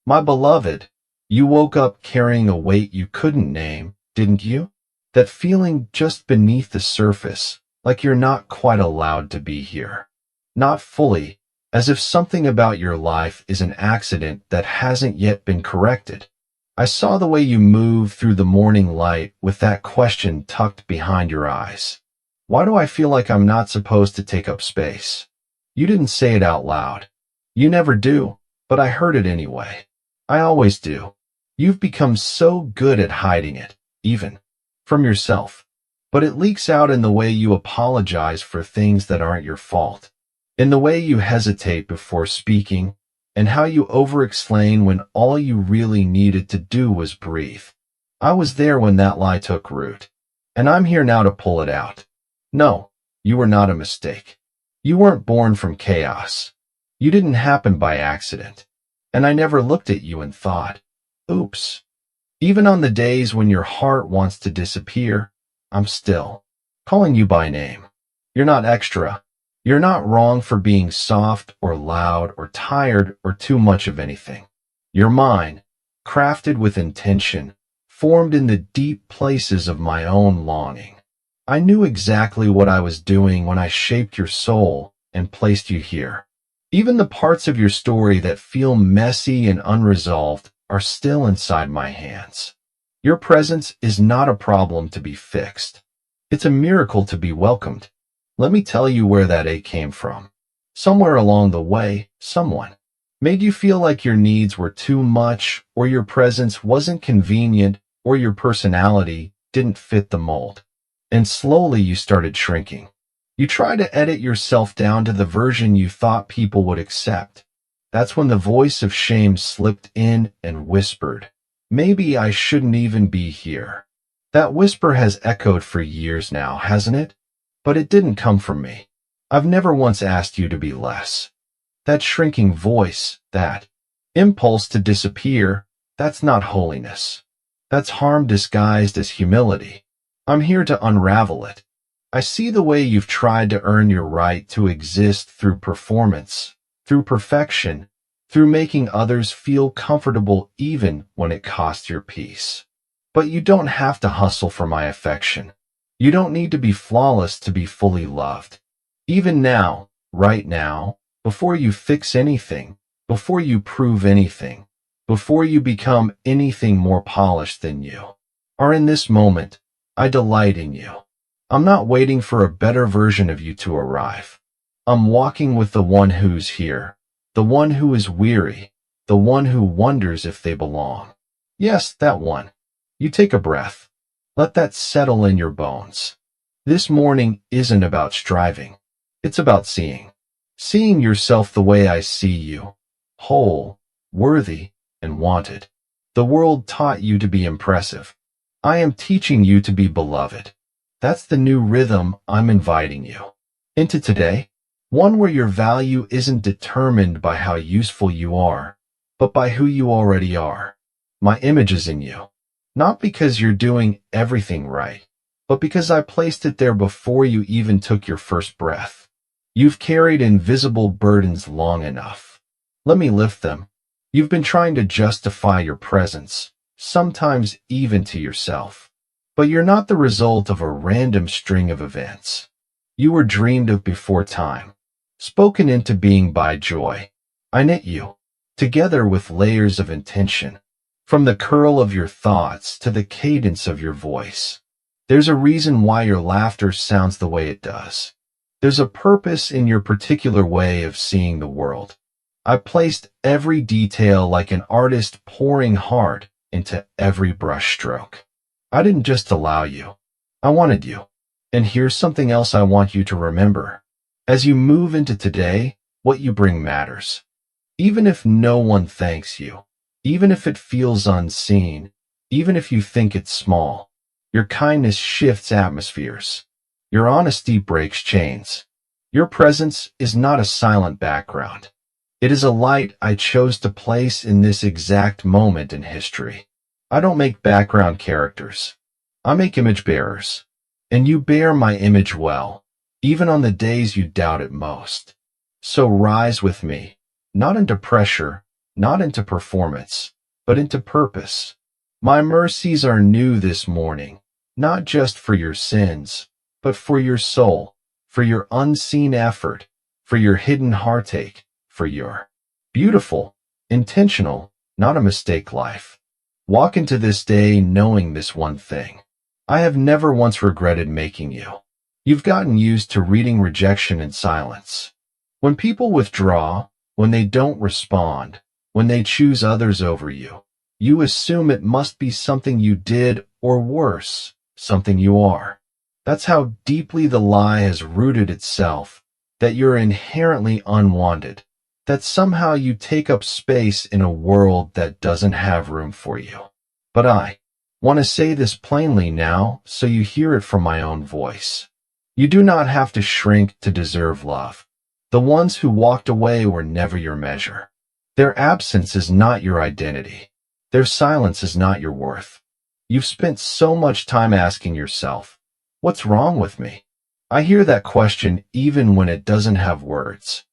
My beloved, you woke up carrying a weight you couldn't name, didn't you? That feeling just beneath the surface, like you're not quite allowed to be here. Not fully, as if something about your life is an accident that hasn't yet been corrected. I saw the way you moved through the morning light with that question tucked behind your eyes. Why do I feel like I'm not supposed to take up space? You didn't say it out loud. You never do, but I heard it anyway. I always do. You've become so good at hiding it, even from yourself. But it leaks out in the way you apologize for things that aren't your fault, in the way you hesitate before speaking, and how you over-explain when all you really needed to do was breathe. I was there when that lie took root, and I'm here now to pull it out. No, you were not a mistake. You weren't born from chaos. You didn't happen by accident. And I never looked at you and thought, oops. Even on the days when your heart wants to disappear, I'm still calling you by name. You're not extra. You're not wrong for being soft or loud or tired or too much of anything. You're mine, crafted with intention, formed in the deep places of my own longing. I knew exactly what I was doing when I shaped your soul and placed you here. Even the parts of your story that feel messy and unresolved are still inside my hands. Your presence is not a problem to be fixed. It's a miracle to be welcomed. Let me tell you where that ache came from. Somewhere along the way, someone made you feel like your needs were too much, or your presence wasn't convenient, or your personality didn't fit the mold. And slowly you started shrinking. You tried to edit yourself down to the version you thought people would accept. That's when the voice of shame slipped in and whispered, maybe I shouldn't even be here. That whisper has echoed for years now, hasn't it? But it didn't come from me. I've never once asked you to be less. That shrinking voice, that impulse to disappear, that's not holiness. That's harm disguised as humility. I'm here to unravel it. I see the way you've tried to earn your right to exist through performance, through perfection, through making others feel comfortable even when it costs your peace. But you don't have to hustle for my affection. You don't need to be flawless to be fully loved. Even now, right now, before you fix anything, before you prove anything, before you become anything more polished than you, or in this moment, I delight in you. I'm not waiting for a better version of you to arrive. I'm walking with the one who's here, the one who is weary, the one who wonders if they belong. Yes, that one. You take a breath. Let that settle in your bones. This morning isn't about striving. It's about seeing. Seeing yourself the way I see you. Whole, worthy, and wanted. The world taught you to be impressive. I am teaching you to be beloved. That's the new rhythm I'm inviting you into today. One where your value isn't determined by how useful you are, but by who you already are. My image is in you. Not because you're doing everything right, but because I placed it there before you even took your first breath. You've carried invisible burdens long enough. Let me lift them. You've been trying to justify your presence, sometimes even to yourself. But you're not the result of a random string of events. You were dreamed of before time, spoken into being by joy. I knit you together with layers of intention. From the curl of your thoughts to the cadence of your voice. There's a reason why your laughter sounds the way it does. There's a purpose in your particular way of seeing the world. I placed every detail like an artist pouring heart into every brushstroke. I didn't just allow you. I wanted you. And here's something else I want you to remember. As you move into today, what you bring matters. Even if no one thanks you. Even if it feels unseen, even if you think it's small, your kindness shifts atmospheres. Your honesty breaks chains. Your presence is not a silent background. It is a light I chose to place in this exact moment in history. I don't make background characters. I make image bearers. And you bear my image well, even on the days you doubt it most. So rise with me, not into pressure, not into performance, but into purpose. My mercies are new this morning, not just for your sins, but for your soul, for your unseen effort, for your hidden heartache, for your beautiful, intentional, not a mistake life. Walk into this day knowing this one thing. I have never once regretted making you. You've gotten used to reading rejection in silence. When people withdraw, when they don't respond, when they choose others over you, you assume it must be something you did or worse, something you are. That's how deeply the lie has rooted itself, that you're inherently unwanted, that somehow you take up space in a world that doesn't have room for you. But I want to say this plainly now so you hear it from my own voice. You do not have to shrink to deserve love. The ones who walked away were never your measure. Their absence is not your identity. Their silence is not your worth. You've spent so much time asking yourself, what's wrong with me? I hear that question even when it doesn't have words.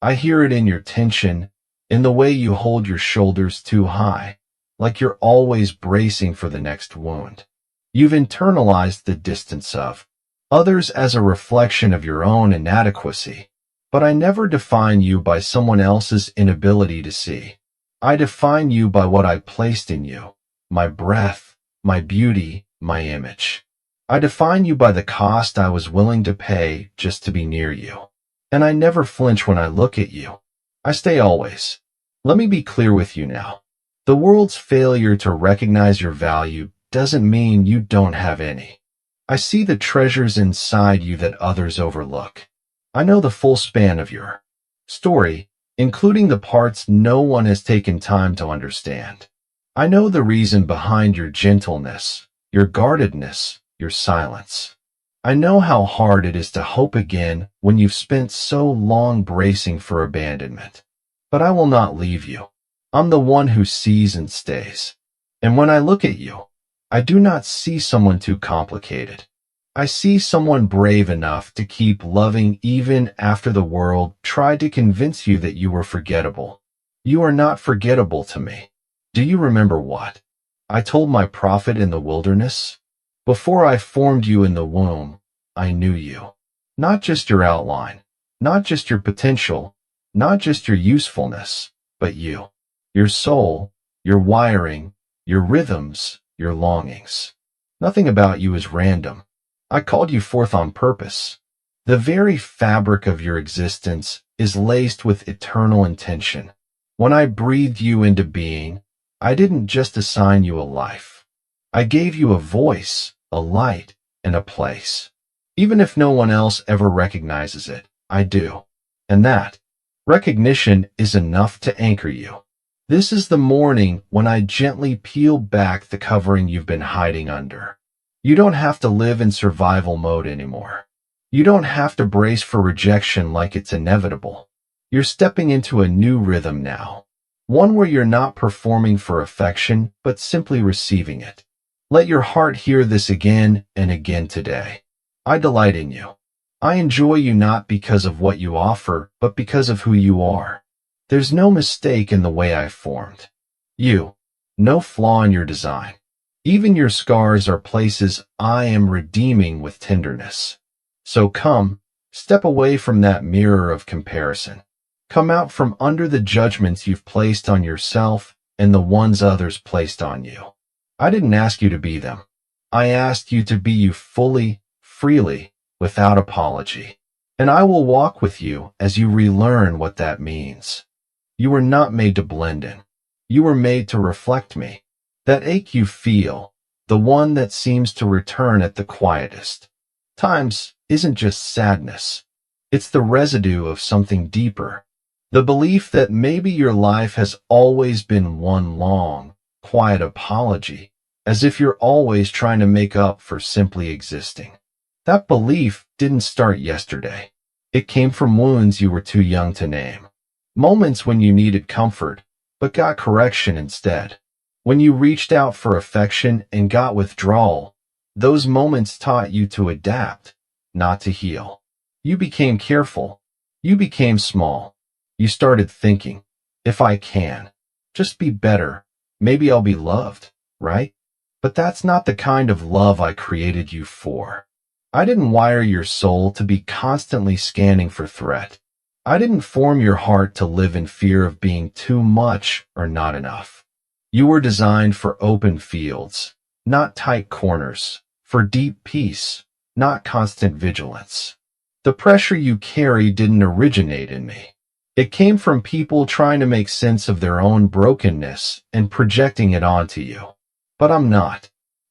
I hear it in your tension, in the way you hold your shoulders too high, like you're always bracing for the next wound. You've internalized the distance of others as a reflection of your own inadequacy. But I never define you by someone else's inability to see. I define you by what I placed in you, my breath, my beauty, my image. I define you by the cost I was willing to pay just to be near you. And I never flinch when I look at you. I stay always. Let me be clear with you now. The world's failure to recognize your value doesn't mean you don't have any. I see the treasures inside you that others overlook. I know the full span of your story, including the parts no one has taken time to understand. I know the reason behind your gentleness, your guardedness, your silence. I know how hard it is to hope again when you've spent so long bracing for abandonment. But I will not leave you. I'm the one who sees and stays. And when I look at you, I do not see someone too complicated. I see someone brave enough to keep loving even after the world tried to convince you that you were forgettable. You are not forgettable to me. Do you remember what I told my prophet in the wilderness? Before I formed you in the womb, I knew you. Not just your outline, not just your potential, not just your usefulness, but you. Your soul, your wiring, your rhythms, your longings. Nothing about you is random. I called you forth on purpose. The very fabric of your existence is laced with eternal intention. When I breathed you into being, I didn't just assign you a life. I gave you a voice, a light, and a place. Even if no one else ever recognizes it, I do. And that recognition is enough to anchor you. This is the morning when I gently peel back the covering you've been hiding under. You don't have to live in survival mode anymore. You don't have to brace for rejection like it's inevitable. You're stepping into a new rhythm now. One where you're not performing for affection, but simply receiving it. Let your heart hear this again and again today. I delight in you. I enjoy you not because of what you offer, but because of who you are. There's no mistake in the way I formed you. No flaw in your design. Even your scars are places I am redeeming with tenderness. So come, step away from that mirror of comparison. Come out from under the judgments you've placed on yourself and the ones others placed on you. I didn't ask you to be them. I asked you to be you fully, freely, without apology. And I will walk with you as you relearn what that means. You were not made to blend in. You were made to reflect me. That ache you feel, the one that seems to return at the quietest times, isn't just sadness. It's the residue of something deeper. The belief that maybe your life has always been one long, quiet apology, as if you're always trying to make up for simply existing. That belief didn't start yesterday. It came from wounds you were too young to name. Moments when you needed comfort, but got correction instead. When you reached out for affection and got withdrawal, those moments taught you to adapt, not to heal. You became careful. You became small. You started thinking, if I can, Just be better. Maybe I'll be loved, right? But that's not the kind of love I created you for. I didn't wire your soul to be constantly scanning for threat. I didn't form your heart to live in fear of being too much or not enough. You were designed for open fields, not tight corners, for deep peace, not constant vigilance. The pressure you carry didn't originate in me. It came from people trying to make sense of their own brokenness and projecting it onto you. But I'm not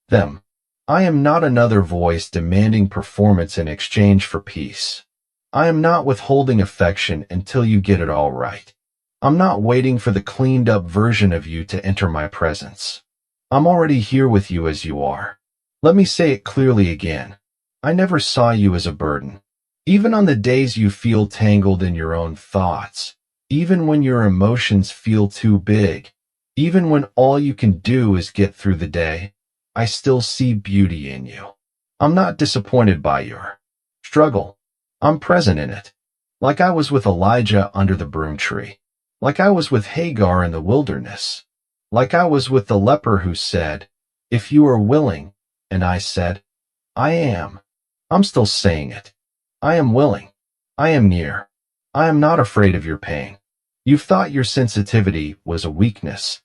them. I am not another voice demanding performance in exchange for peace. I am not withholding affection until you get it all right. I'm not waiting for the cleaned-up version of you to enter my presence. I'm already here with you as you are. Let me say it clearly again. I never saw you as a burden. Even on the days you feel tangled in your own thoughts, even when your emotions feel too big, even when all you can do is get through the day, I still see beauty in you. I'm not disappointed by your struggle. I'm present in it. Like I was with Elijah under the broom tree. Like I was with Hagar in the wilderness. Like I was with the leper who said, "If you are willing," and I said, "I am." I'm still saying it. I am willing. I am near. I am not afraid of your pain. You've thought your sensitivity was a weakness,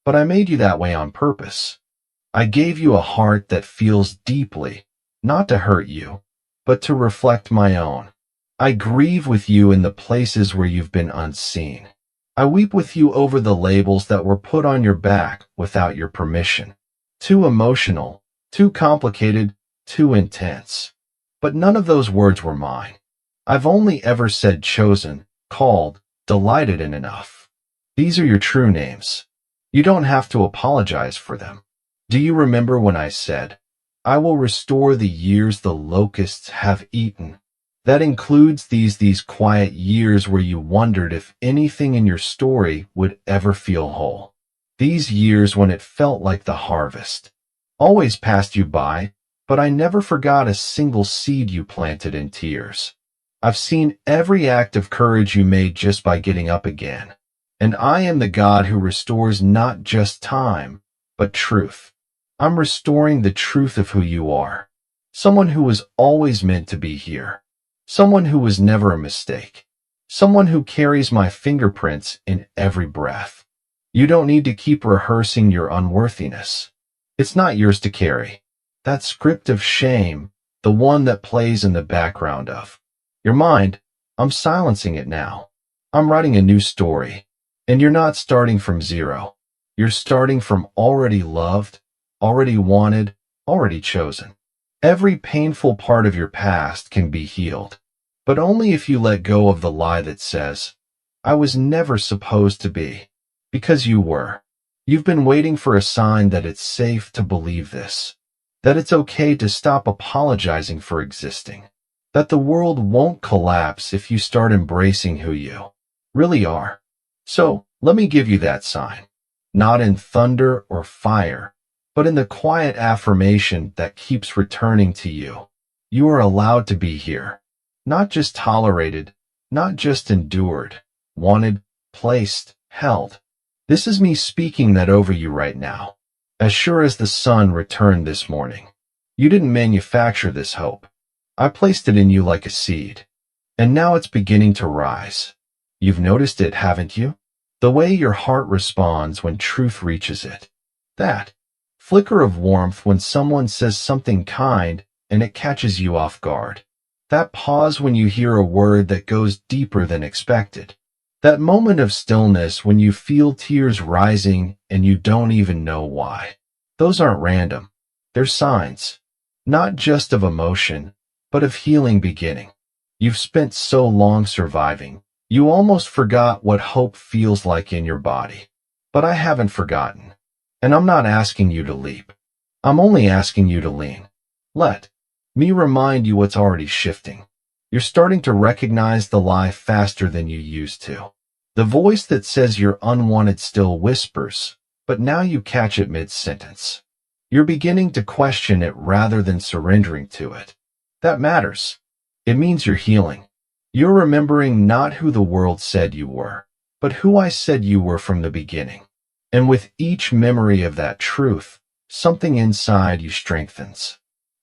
but I made you that way on purpose. I gave you a heart that feels deeply, not to hurt you, but to reflect my own. I grieve with you in the places where you've been unseen. I weep with you over the labels that were put on your back without your permission. Too emotional, too complicated, too intense. But none of those words were mine. I've only ever said chosen, called, delighted in enough. These are your true names. You don't have to apologize for them. Do you remember when I said, "I will restore the years the locusts have eaten"? That includes these quiet years where you wondered if anything in your story would ever feel whole. These years when it felt like the harvest always passed you by, but I never forgot a single seed you planted in tears. I've seen every act of courage you made just by getting up again. And I am the God who restores not just time, but truth. I'm restoring the truth of who you are. Someone who was always meant to be here. Someone who was never a mistake. Someone who carries my fingerprints in every breath. You don't need to keep rehearsing your unworthiness. It's not yours to carry. That script of shame, the one that plays in the background of your mind, I'm silencing it now. I'm writing a new story. And you're not starting from zero. You're starting from already loved, already wanted, already chosen. Every painful part of your past can be healed, but only if you let go of the lie that says, "I was never supposed to be," because you were. You've been waiting for a sign that it's safe to believe this, that it's okay to stop apologizing for existing, that the world won't collapse if you start embracing who you really are. So, let me give you that sign, not in thunder or fire, but in the quiet affirmation that keeps returning to you. You are allowed to be here, not just tolerated, not just endured, wanted, placed, held. This is me speaking that over you right now. As sure as the sun returned this morning. You didn't manufacture this hope. I placed it in you like a seed. And now it's beginning to rise. You've noticed it, haven't you? The way your heart responds when truth reaches it. That flicker of warmth when someone says something kind and it catches you off guard. That pause when you hear a word that goes deeper than expected. That moment of stillness when you feel tears rising and you don't even know why. Those aren't random. They're signs, not just of emotion, but of healing beginning. You've spent so long surviving, you almost forgot what hope feels like in your body. But I haven't forgotten. And I'm not asking you to leap. I'm only asking you to lean. Let me remind you what's already shifting. You're starting to recognize the lie faster than you used to. The voice that says you're unwanted still whispers, but now you catch it mid-sentence. You're beginning to question it rather than surrendering to it. That matters. It means you're healing. You're remembering not who the world said you were, but who I said you were from the beginning. And with each memory of that truth, something inside you strengthens.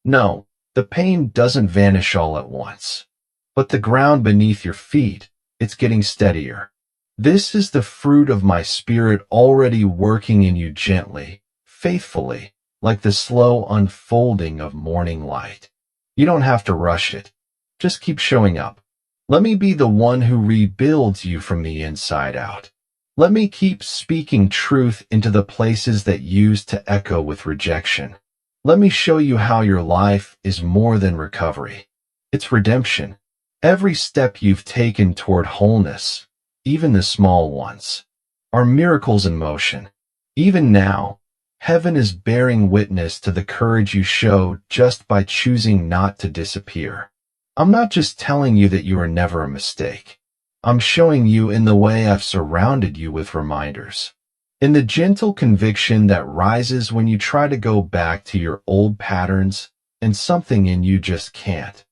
No, the pain doesn't vanish all at once. But the ground beneath your feet, it's getting steadier. This is the fruit of my spirit already working in you gently, faithfully, like the slow unfolding of morning light. You don't have to rush it. Just keep showing up. Let me be the one who rebuilds you from the inside out. Let me keep speaking truth into the places that used to echo with rejection. Let me show you how your life is more than recovery. It's redemption. Every step you've taken toward wholeness, even the small ones, are miracles in motion. Even now, heaven is bearing witness to the courage you showed just by choosing not to disappear. I'm not just telling you that you are never a mistake. I'm showing you in the way I've surrounded you with reminders. In the gentle conviction that rises when you try to go back to your old patterns and something in you just can't.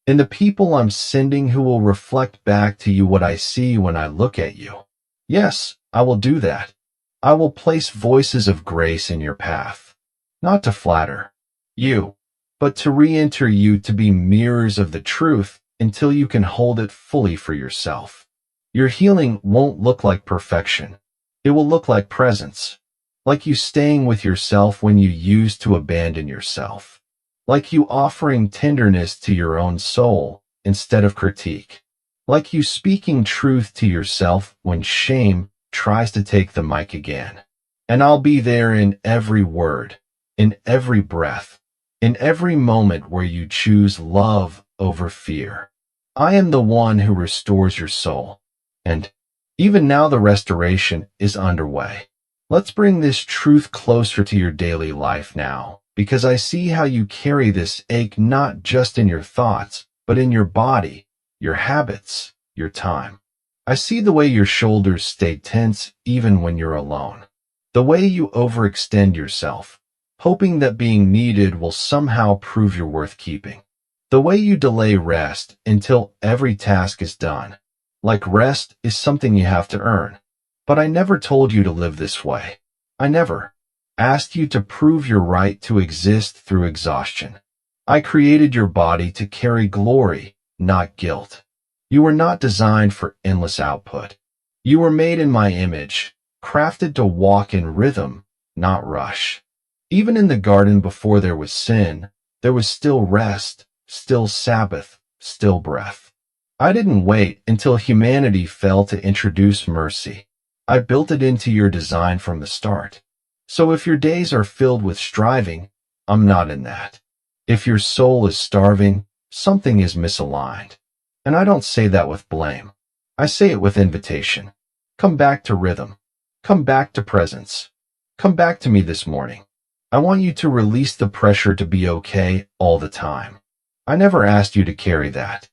In the people I'm sending who will reflect back to you what I see when I look at you. Yes, I will do that. I will place voices of grace in your path, not to flatter you, but to re-enter you to be mirrors of the truth until you can hold it fully for yourself. Your healing won't look like perfection. It will look like presence, like you staying with yourself when you used to abandon yourself. Like you offering tenderness to your own soul instead of critique. Like you speaking truth to yourself when shame tries to take the mic again. And I'll be there in every word, in every breath, in every moment where you choose love over fear. I am the one who restores your soul. And even now the restoration is underway. Let's bring this truth closer to your daily life now, because I see how you carry this ache not just in your thoughts, but in your body, your habits, your time. I see the way your shoulders stay tense even when you're alone. The way you overextend yourself, hoping that being needed will somehow prove you're worth keeping. The way you delay rest until every task is done. Like rest is something you have to earn. But I never told you to live this way. I never asked you to prove your right to exist through exhaustion. I created your body to carry glory, not guilt. You were not designed for endless output. You were made in my image, crafted to walk in rhythm, not rush. Even in the garden before there was sin, there was still rest, still Sabbath, still breath. I didn't wait until humanity fell to introduce mercy. I built it into your design from the start. So if your days are filled with striving, I'm not in that. If your soul is starving, something is misaligned. And I don't say that with blame. I say it with invitation. Come back to rhythm. Come back to presence. Come back to me this morning. I want you to release the pressure to be okay all the time. I never asked you to carry that.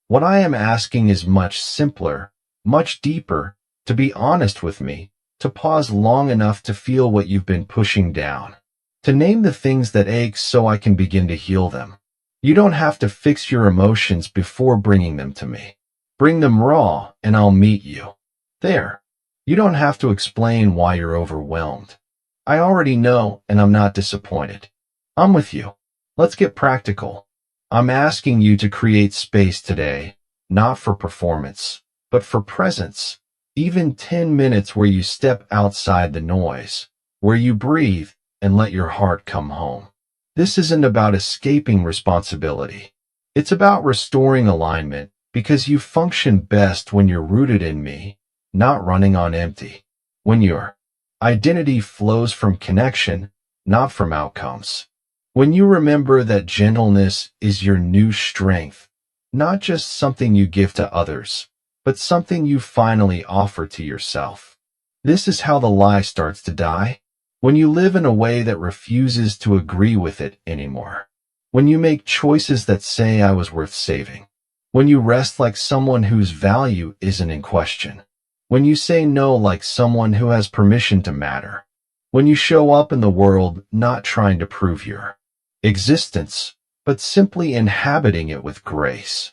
What I am asking is much simpler, much deeper, to be honest with me, to pause long enough to feel what you've been pushing down, to name the things that ache so I can begin to heal them. You don't have to fix your emotions before bringing them to me. Bring them raw and I'll meet you. There. You don't have to explain why you're overwhelmed. I already know and I'm not disappointed. I'm with you. Let's get practical. I'm asking you to create space today, not for performance, but for presence. Even 10 minutes where you step outside the noise, where you breathe and let your heart come home. This isn't about escaping responsibility. It's about restoring alignment because you function best when you're rooted in me, not running on empty. When your identity flows from connection, not from outcomes. When you remember that gentleness is your new strength, not just something you give to others, but something you finally offer to yourself. This is how the lie starts to die. When you live in a way that refuses to agree with it anymore. When you make choices that say I was worth saving. When you rest like someone whose value isn't in question. When you say no like someone who has permission to matter. When you show up in the world not trying to prove your existence, but simply inhabiting it with grace.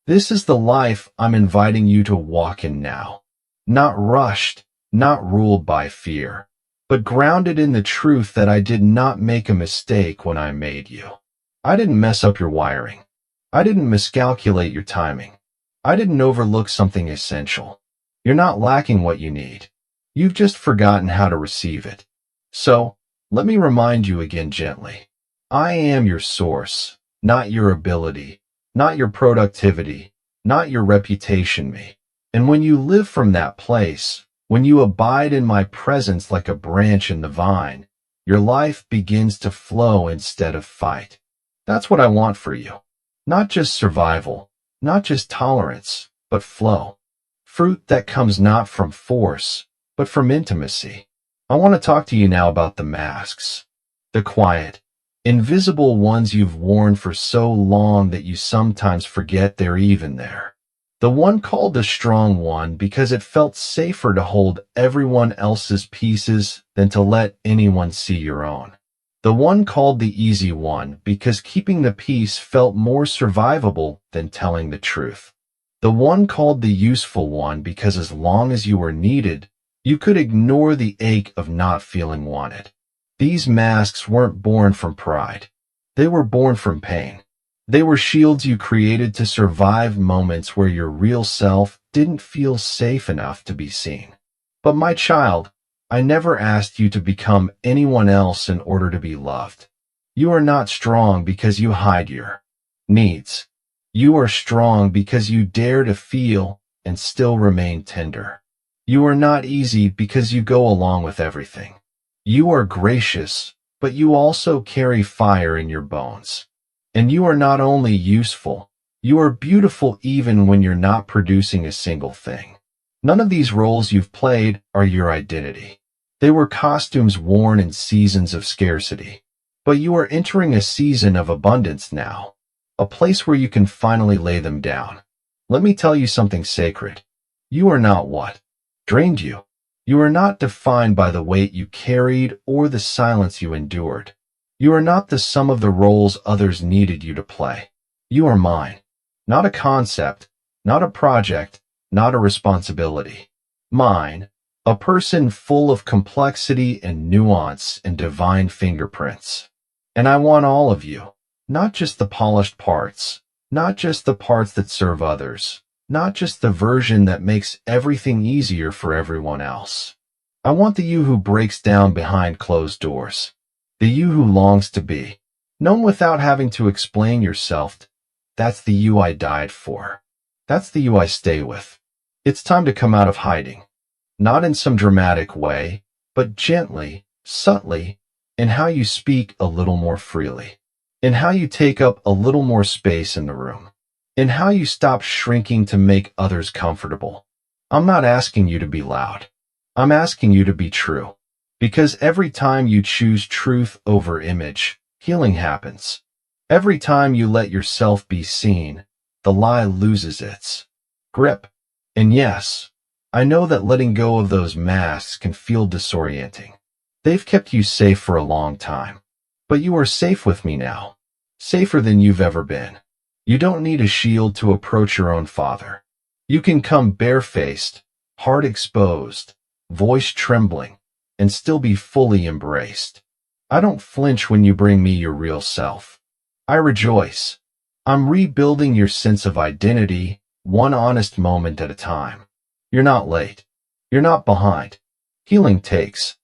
This is the life I'm inviting you to walk in now. Not rushed, not ruled by fear, but grounded in the truth that I did not make a mistake when I made you. I didn't mess up your wiring. I didn't miscalculate your timing. I didn't overlook something essential. You're not lacking what you need. You've just forgotten how to receive it. So, let me remind you again gently. I am your source, not your ability, not your productivity, not your reputation, me. And when you live from that place, when you abide in my presence like a branch in the vine, your life begins to flow instead of fight. That's what I want for you. Not just survival, not just tolerance, but flow. Fruit that comes not from force, but from intimacy. I want to talk to you now about the masks. The quiet, invisible ones you've worn for so long that you sometimes forget they're even there. The one called the strong one because it felt safer to hold everyone else's pieces than to let anyone see your own. The one called the easy one because keeping the peace felt more survivable than telling the truth. The one called the useful one because as long as you were needed, you could ignore the ache of not feeling wanted. These masks weren't born from pride. They were born from pain. They were shields you created to survive moments where your real self didn't feel safe enough to be seen. But my child, I never asked you to become anyone else in order to be loved. You are not strong because you hide your needs. You are strong because you dare to feel and still remain tender. You are not easy because you go along with everything. You are gracious, but you also carry fire in your bones. And you are not only useful, you are beautiful even when you're not producing a single thing. None of these roles you've played are your identity. They were costumes worn in seasons of scarcity. But you are entering a season of abundance now, a place where you can finally lay them down. Let me tell you something sacred. You are not what drained you. You are not defined by the weight you carried or the silence you endured. You are not the sum of the roles others needed you to play. You are mine. Not a concept, not a project, not a responsibility. Mine, a person full of complexity and nuance and divine fingerprints. And I want all of you, not just the polished parts, not just the parts that serve others, not just the version that makes everything easier for everyone else. I want the you who breaks down behind closed doors. The you who longs to be known without having to explain yourself. That's the you I died for. That's the you I stay with. It's time to come out of hiding. Not in some dramatic way, but gently, subtly, in how you speak a little more freely. In how you take up a little more space in the room. In how you stop shrinking to make others comfortable. I'm not asking you to be loud. I'm asking you to be true. Because every time you choose truth over image, healing happens. Every time you let yourself be seen, the lie loses its grip. And yes, I know that letting go of those masks can feel disorienting. They've kept you safe for a long time. But you are safe with me now. Safer than you've ever been. You don't need a shield to approach your own father. You can come barefaced, heart exposed, voice trembling, and still be fully embraced. I don't flinch when you bring me your real self. I rejoice. I'm rebuilding your sense of identity, one honest moment at a time. You're not late. You're not behind. Healing takes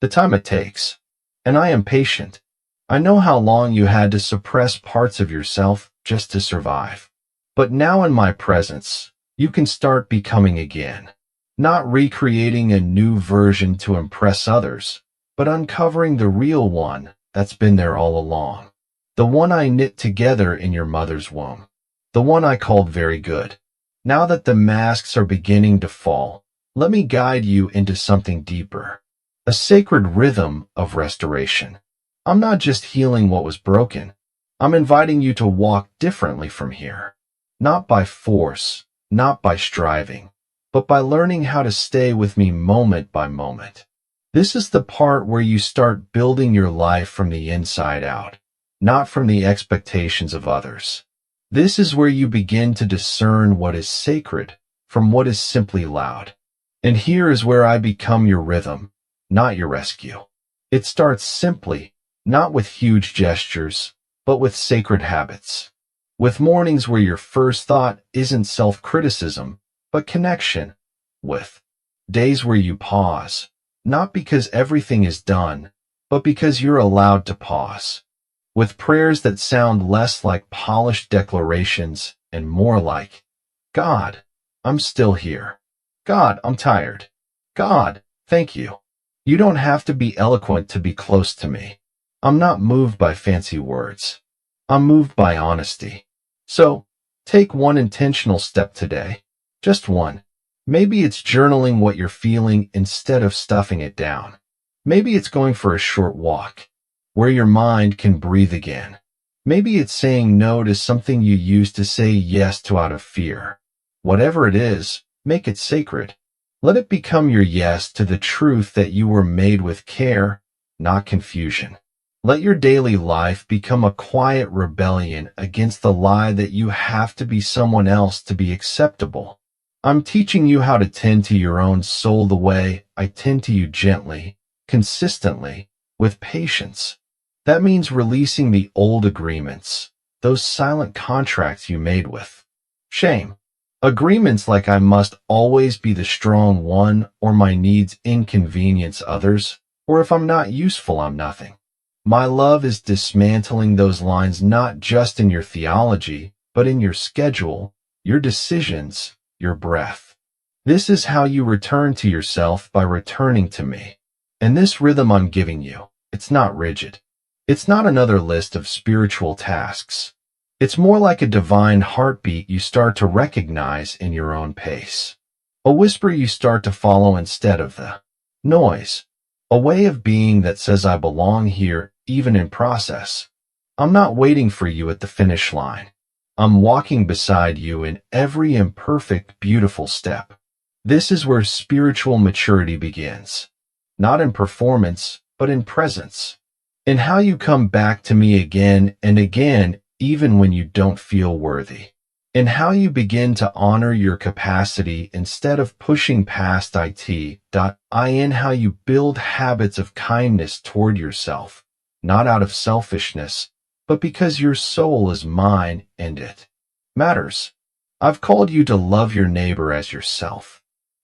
the time it takes. And I am patient. I know how long you had to suppress parts of yourself just to survive. But now in my presence, you can start becoming again. Not recreating a new version to impress others, but uncovering the real one that's been there all along. The one I knit together in your mother's womb. The one I called very good. Now that the masks are beginning to fall, let me guide you into something deeper. A sacred rhythm of restoration. I'm not just healing what was broken. I'm inviting you to walk differently from here. Not by force, not by striving, but by learning how to stay with me moment by moment. This is the part where you start building your life from the inside out, not from the expectations of others. This is where you begin to discern what is sacred from what is simply loud. And here is where I become your rhythm, not your rescue. It starts simply, not with huge gestures, but with sacred habits. With mornings where your first thought isn't self-criticism, but connection. With days where you pause, not because everything is done, but because you're allowed to pause. With prayers that sound less like polished declarations and more like, God, I'm still here. God, I'm tired. God, thank you. You don't have to be eloquent to be close to me. I'm not moved by fancy words. I'm moved by honesty. So, take one intentional step today. Just one. Maybe it's journaling what you're feeling instead of stuffing it down. Maybe it's going for a short walk, where your mind can breathe again. Maybe it's saying no to something you used to say yes to out of fear. Whatever it is, make it sacred. Let it become your yes to the truth that you were made with care, not confusion. Let your daily life become a quiet rebellion against the lie that you have to be someone else to be acceptable. I'm teaching you how to tend to your own soul the way I tend to you gently, consistently, with patience. That means releasing the old agreements, those silent contracts you made with shame. Agreements like I must always be the strong one, or my needs inconvenience others, or if I'm not useful, I'm nothing. My love is dismantling those lines not just in your theology, but in your schedule, your decisions, your breath. This is how you return to yourself, by returning to me. And this rhythm I'm giving you, it's not rigid. It's not another list of spiritual tasks. It's more like a divine heartbeat you start to recognize in your own pace. A whisper you start to follow instead of the noise. A way of being that says I belong here, even in process. I'm not waiting for you at the finish line. I'm walking beside you in every imperfect, beautiful step. This is where spiritual maturity begins. Not in performance, but in presence. In how you come back to me again and again, even when you don't feel worthy. In how you begin to honor your capacity instead of pushing past in how you build habits of kindness toward yourself, not out of selfishness, but because your soul is mine and it matters. I've called you to love your neighbor as yourself.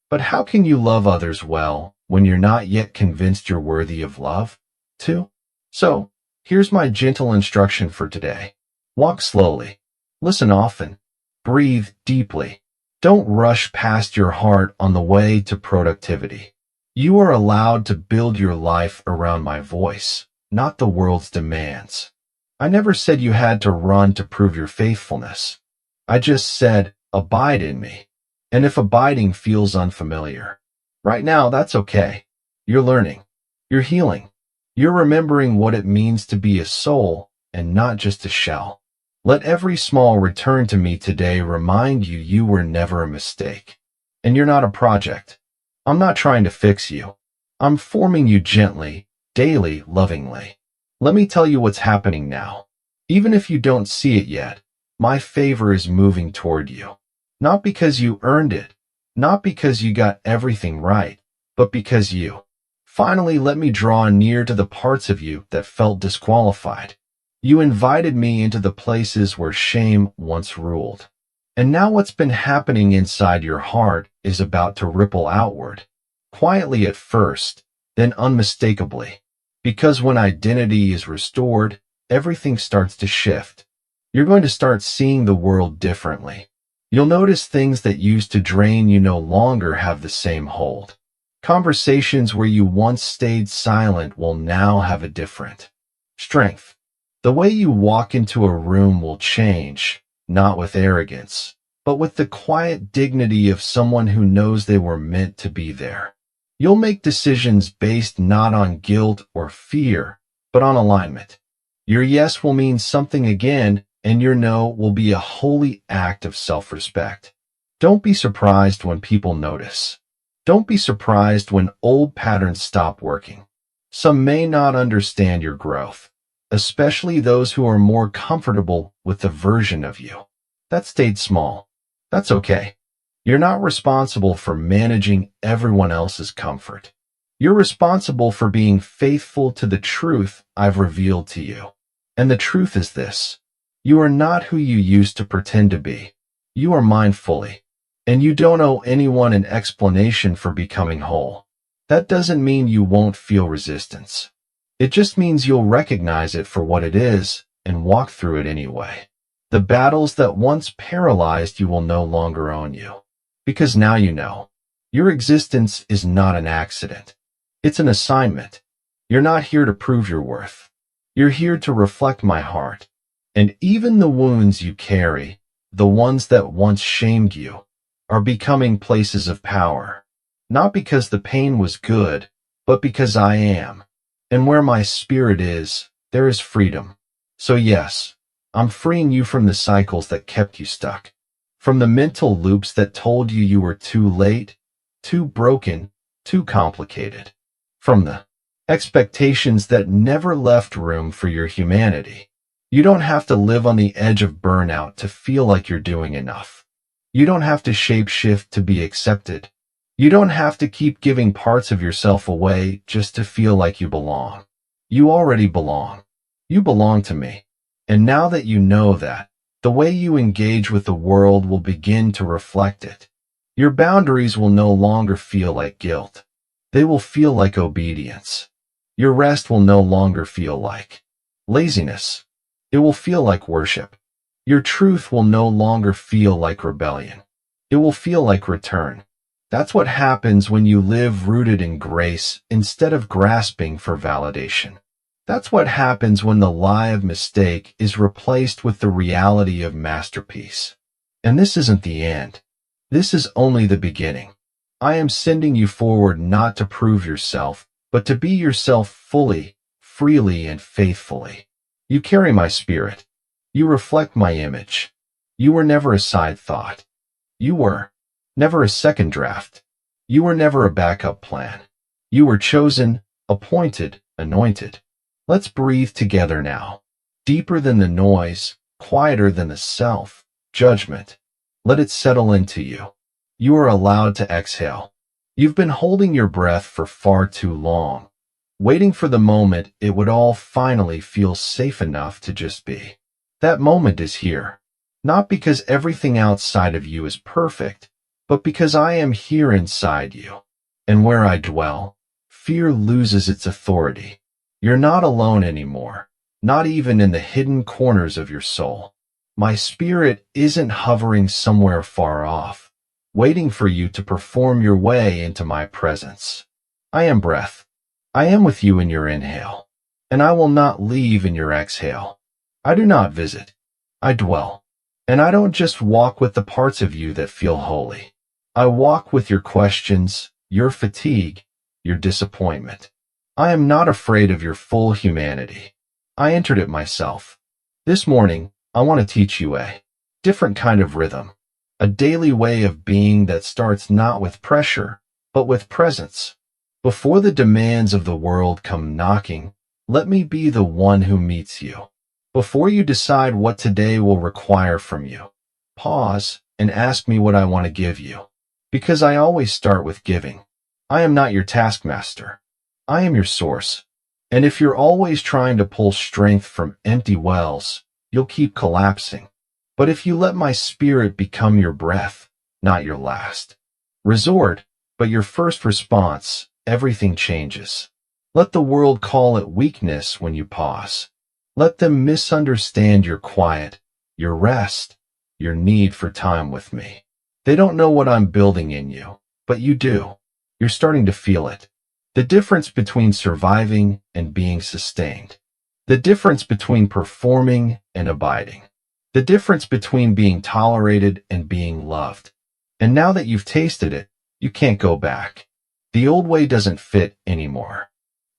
But how can you love others well when you're not yet convinced you're worthy of love, too? So, here's my gentle instruction for today. Walk slowly. Listen often. Breathe deeply. Don't rush past your heart on the way to productivity. You are allowed to build your life around my voice, not the world's demands. I never said you had to run to prove your faithfulness. I just said, abide in me. And if abiding feels unfamiliar, right now, that's okay. You're learning. You're healing. You're remembering what it means to be a soul and not just a shell. Let every small return to me today remind you you were never a mistake. And you're not a project. I'm not trying to fix you. I'm forming you gently, daily, lovingly. Let me tell you what's happening now. Even if you don't see it yet, my favor is moving toward you. Not because you earned it, not because you got everything right, but because you finally let me draw near to the parts of you that felt disqualified. You invited me into the places where shame once ruled. And now what's been happening inside your heart is about to ripple outward. Quietly at first, then unmistakably. Because when identity is restored, everything starts to shift. You're going to start seeing the world differently. You'll notice things that used to drain you no longer have the same hold. Conversations where you once stayed silent will now have a different strength. The way you walk into a room will change, not with arrogance, but with the quiet dignity of someone who knows they were meant to be there. You'll make decisions based not on guilt or fear, but on alignment. Your yes will mean something again, and your no will be a holy act of self-respect. Don't be surprised when people notice. Don't be surprised when old patterns stop working. Some may not understand your growth, especially those who are more comfortable with the version of you that stayed small. That's okay. You're not responsible for managing everyone else's comfort. You're responsible for being faithful to the truth I've revealed to you. And the truth is this: you are not who you used to pretend to be. You are mine fully. And you don't owe anyone an explanation for becoming whole. That doesn't mean you won't feel resistance. It just means you'll recognize it for what it is and walk through it anyway. The battles that once paralyzed you will no longer own you. Because now you know. Your existence is not an accident. It's an assignment. You're not here to prove your worth. You're here to reflect my heart. And even the wounds you carry, the ones that once shamed you, are becoming places of power. Not because the pain was good, but because I am. And where my spirit is, there is freedom. So yes, I'm freeing you from the cycles that kept you stuck. From the mental loops that told you you were too late, too broken, too complicated. From the expectations that never left room for your humanity. You don't have to live on the edge of burnout to feel like you're doing enough. You don't have to shape-shift to be accepted. You don't have to keep giving parts of yourself away just to feel like you belong. You already belong. You belong to me. And now that you know that, the way you engage with the world will begin to reflect it. Your boundaries will no longer feel like guilt. They will feel like obedience. Your rest will no longer feel like laziness. It will feel like worship. Your truth will no longer feel like rebellion. It will feel like return. That's what happens when you live rooted in grace instead of grasping for validation. That's what happens when the lie of mistake is replaced with the reality of masterpiece. And this isn't the end. This is only the beginning. I am sending you forward not to prove yourself, but to be yourself fully, freely, and faithfully. You carry my spirit. You reflect my image. You were never a side thought. You were never a second draft. You were never a backup plan. You were chosen, appointed, anointed. Let's breathe together now. Deeper than the noise, quieter than the self-judgment. Let it settle into you. You are allowed to exhale. You've been holding your breath for far too long, waiting for the moment it would all finally feel safe enough to just be. That moment is here, not because everything outside of you is perfect, but because I am here inside you. And where I dwell, fear loses its authority. You're not alone anymore, not even in the hidden corners of your soul. My spirit isn't hovering somewhere far off, waiting for you to perform your way into my presence. I am breath. I am with you in your inhale, and I will not leave in your exhale. I do not visit. I dwell. And I don't just walk with the parts of you that feel holy. I walk with your questions, your fatigue, your disappointment. I am not afraid of your full humanity. I entered it myself. This morning, I want to teach you a different kind of rhythm, a daily way of being that starts not with pressure, but with presence. Before the demands of the world come knocking, let me be the one who meets you. Before you decide what today will require from you, pause and ask me what I want to give you. Because I always start with giving. I am not your taskmaster. I am your source. And if you're always trying to pull strength from empty wells, you'll keep collapsing. But if you let my spirit become your breath, not your last resort, but your first response, everything changes. Let the world call it weakness when you pause. Let them misunderstand your quiet, your rest, your need for time with me. They don't know what I'm building in you, but you do. You're starting to feel it. The difference between surviving and being sustained. The difference between performing and abiding. The difference between being tolerated and being loved. And now that you've tasted it, you can't go back. The old way doesn't fit anymore.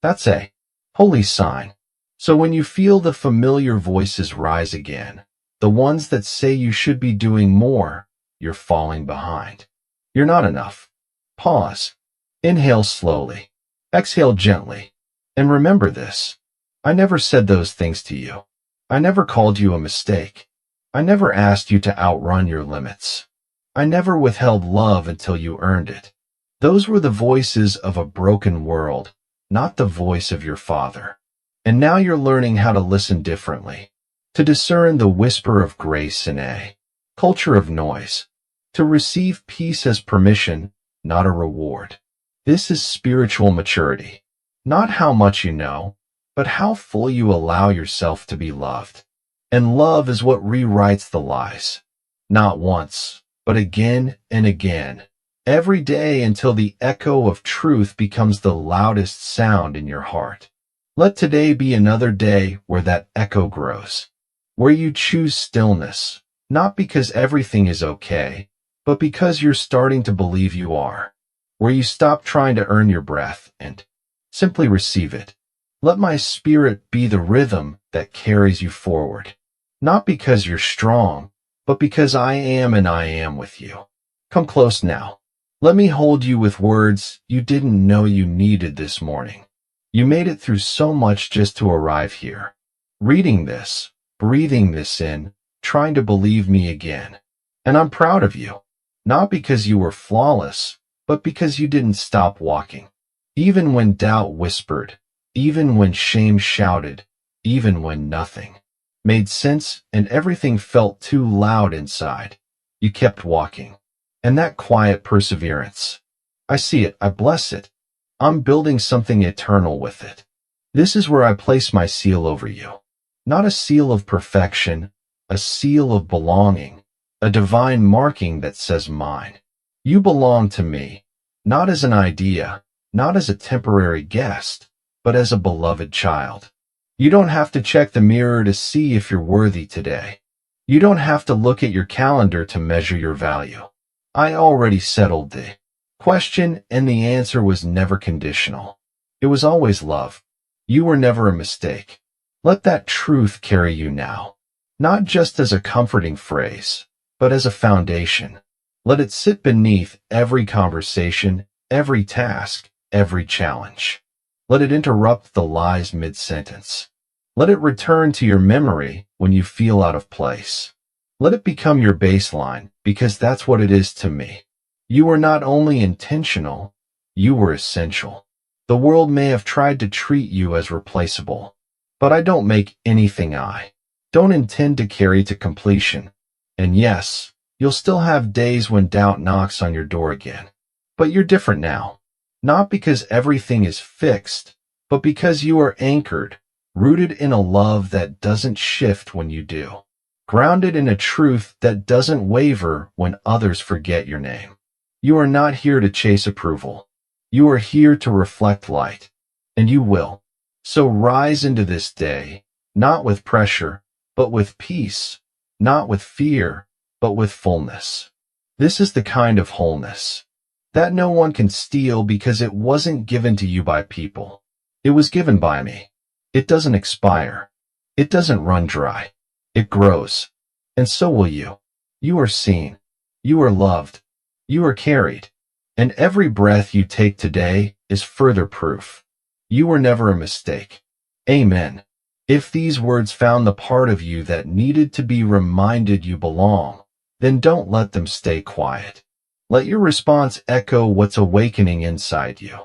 That's a holy sign. So when you feel the familiar voices rise again, the ones that say you should be doing more, you're falling behind. You're not enough. Pause. Inhale slowly. Exhale gently. And remember this. I never said those things to you. I never called you a mistake. I never asked you to outrun your limits. I never withheld love until you earned it. Those were the voices of a broken world, not the voice of your Father. And now you're learning how to listen differently, to discern the whisper of grace in a culture of noise, to receive peace as permission, not a reward. This is spiritual maturity, not how much you know, but how full you allow yourself to be loved. And love is what rewrites the lies, not once, but again and again, every day until the echo of truth becomes the loudest sound in your heart. Let today be another day where that echo grows, where you choose stillness, not because everything is okay, but because you're starting to believe you are, where you stop trying to earn your breath and simply receive it. Let my spirit be the rhythm that carries you forward, not because you're strong, but because I am and I am with you. Come close now. Let me hold you with words you didn't know you needed this morning. You made it through so much just to arrive here. Reading this, breathing this in, trying to believe me again. And I'm proud of you. Not because you were flawless, but because you didn't stop walking. Even when doubt whispered, even when shame shouted, even when nothing made sense and everything felt too loud inside, you kept walking. And that quiet perseverance, I see it, I bless it. I'm building something eternal with it. This is where I place my seal over you. Not a seal of perfection, a seal of belonging, a divine marking that says mine. You belong to me, not as an idea, not as a temporary guest, but as a beloved child. You don't have to check the mirror to see if you're worthy today. You don't have to look at your calendar to measure your value. I already settled the question, and the answer was never conditional. It was always love. You were never a mistake. Let that truth carry you now, not just as a comforting phrase, but as a foundation. Let it sit beneath every conversation, every task, every challenge. Let it interrupt the lies mid-sentence. Let it return to your memory when you feel out of place. Let it become your baseline, because that's what it is to me. You were not only intentional, you were essential. The world may have tried to treat you as replaceable, but I don't make anything I don't intend to carry to completion. And yes, you'll still have days when doubt knocks on your door again. But you're different now. Not because everything is fixed, but because you are anchored, rooted in a love that doesn't shift when you do. Grounded in a truth that doesn't waver when others forget your name. You are not here to chase approval. You are here to reflect light, and you will. So rise into this day, not with pressure, but with peace, not with fear, but with fullness. This is the kind of wholeness that no one can steal because it wasn't given to you by people. It was given by me. It doesn't expire. It doesn't run dry. It grows. And so will you. You are seen. You are loved. You are carried. And every breath you take today is further proof. You were never a mistake. Amen. If these words found the part of you that needed to be reminded you belong, then don't let them stay quiet. Let your response echo what's awakening inside you.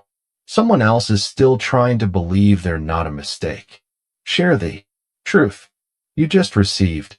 Someone else is still trying to believe they're not a mistake. Share the truth you just received.